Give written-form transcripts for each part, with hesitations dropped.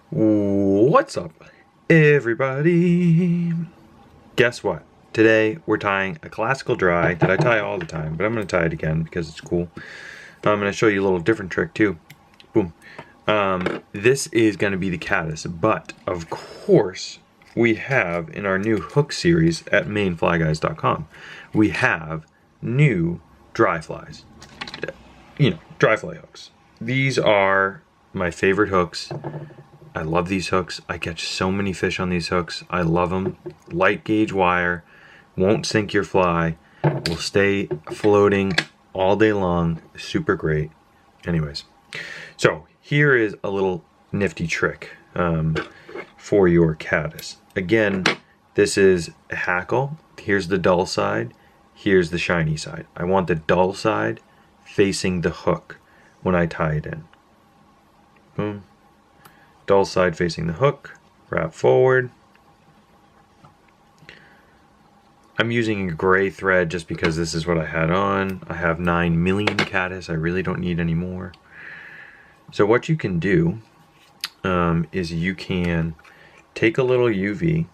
What's up, everybody? Guess what? Today we're tying a classical dry that I tie all the time, but I'm going to tie it again because it's cool. I'm going to show you a little different trick too. Boom. This is going to be the caddis, but of course we have in our new hook series at maineflyguys.com, we have new dry flies. You know, dry fly hooks. These are my favorite hooks. I love these hooks. I catch so many fish on these hooks. I love them. Light gauge wire, won't sink your fly, will stay floating all day long. Super great. Anyways, so here is a little nifty trick for your caddis. Again, this is a hackle. Here's the dull side. Here's the shiny side. I want the dull side facing the hook when I tie it in. Boom. Dull side facing the hook, wrap forward. I'm using a gray thread just because this is what I had on. I have 9 million caddis. I really don't need any more. So what you can do is you can take a little UV,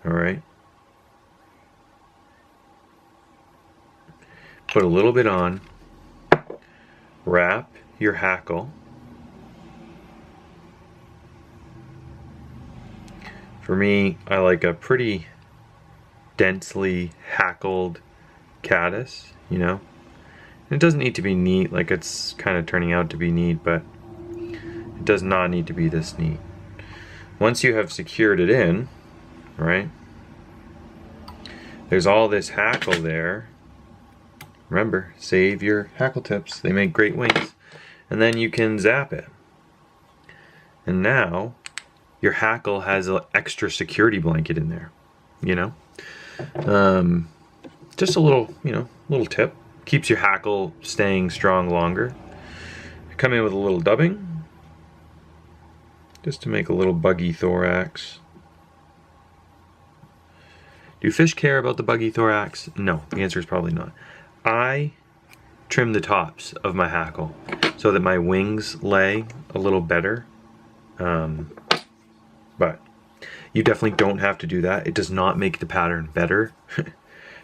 all right? Put a little bit on, wrap your hackle. For me, I like a pretty densely hackled caddis, you know? It doesn't need to be neat, like it's kind of turning out to be neat, but it does not need to be this neat. Once you have secured it in, right? There's all this hackle there. Remember, save your hackle tips. They make great wings. And then you can zap it. And now, your hackle has an extra security blanket in there, you know? Just a little, little tip. Keeps your hackle staying strong longer. Come in with a little dubbing, just to make a little buggy thorax. Do fish care about the buggy thorax? No, the answer is probably not. I trim the tops of my hackle so that my wings lay a little better. But you definitely don't have to do that. It does not make the pattern better. It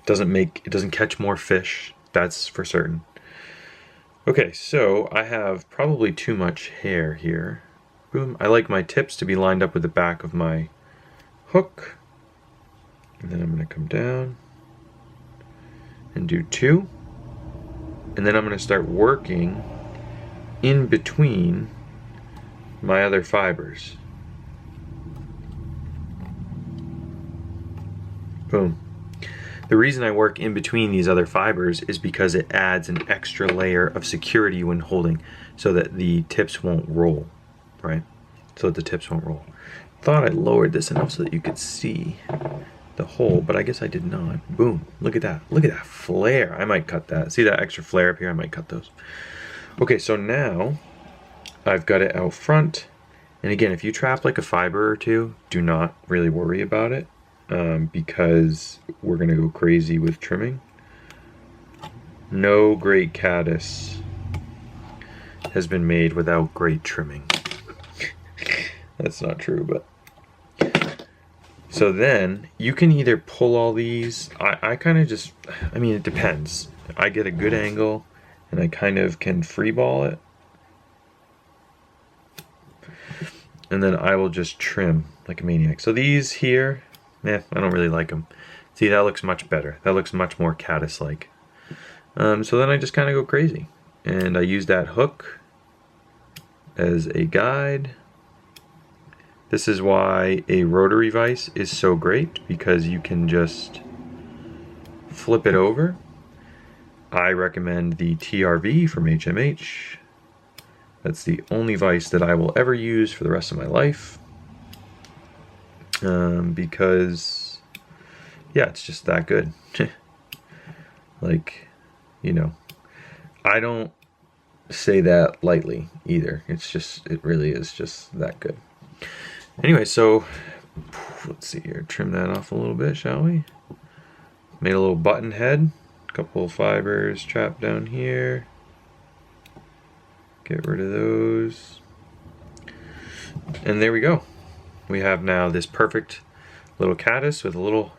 doesn't catch more fish, that's for certain. Okay, so I have probably too much hair here. Boom. I like my tips to be lined up with the back of my hook. And then I'm going to come down and do 2. And then I'm going to start working in between my other fibers. Boom. The reason I work in between these other fibers is because it adds an extra layer of security when holding so that the tips won't roll, right? So that the tips won't roll. Thought I lowered this enough so that you could see the hole, but I guess I did not. Boom. Look at that. Look at that flare. I might cut that. See that extra flare up here? I might cut those. Okay, so now I've got it out front. And again, if you trap like a fiber or two, do not really worry about it. Because we're gonna go crazy with trimming. No great caddis has been made without great trimming. That's not true, but. So then, you can either pull all these, I kind of just, it depends. I get a good angle, and I kind of can free ball it. And then I will just trim like a maniac. So these here, I don't really like them. See, that looks much better. That looks much more caddis-like. So then I just kind of go crazy. And I use that hook as a guide. This is why a rotary vise is so great, because you can just flip it over. I recommend the TRV from HMH. That's the only vise that I will ever use for the rest of my life. Because, yeah, it's just that good. Like, I don't say that lightly either. It really is just that good. Anyway, so, let's see here. Trim that off a little bit, shall we? Made a little button head. A couple of fibers trapped down here. Get rid of those. And there we go. We have now this perfect little caddis with a little,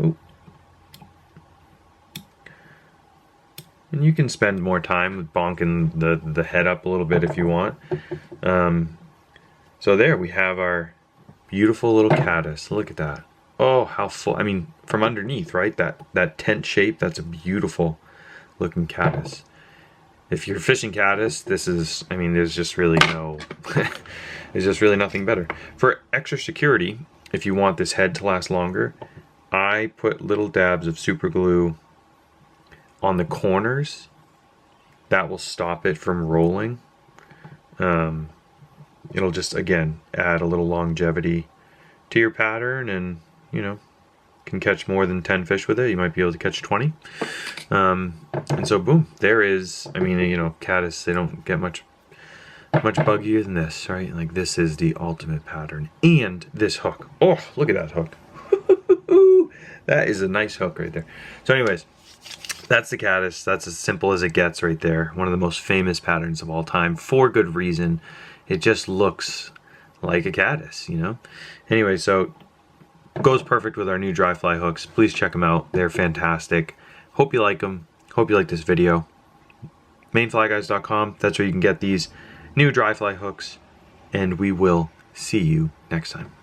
ooh. And you can spend more time with bonking the head up a little bit if you want. So there we have our beautiful little caddis. Look at that. Oh, how full. I mean, from underneath, right? That tent shape, that's a beautiful looking caddis. If you're fishing caddis, this is, I mean, there's just really no, there's just really nothing better. For extra security, if you want this head to last longer, I put little dabs of super glue on the corners. That will stop it from rolling. It'll just, again, add a little longevity to your pattern, and, you know, can catch more than 10 fish with it. You might be able to catch 20. And so boom, there is, I mean, you know, caddis, they don't get much buggier than this, right? Like, this is the ultimate pattern. And this hook, oh, look at that hook. That is a nice hook right there. So anyways, that's the caddis. That's as simple as it gets right there. One of the most famous patterns of all time, for good reason. It just looks like a caddis, you know? Anyway, so goes perfect with our new dry fly hooks. Please check them out. They're fantastic. Hope you like them. Hope you like this video. MaineFlyGuys.com. That's where you can get these new dry fly hooks. And we will see you next time.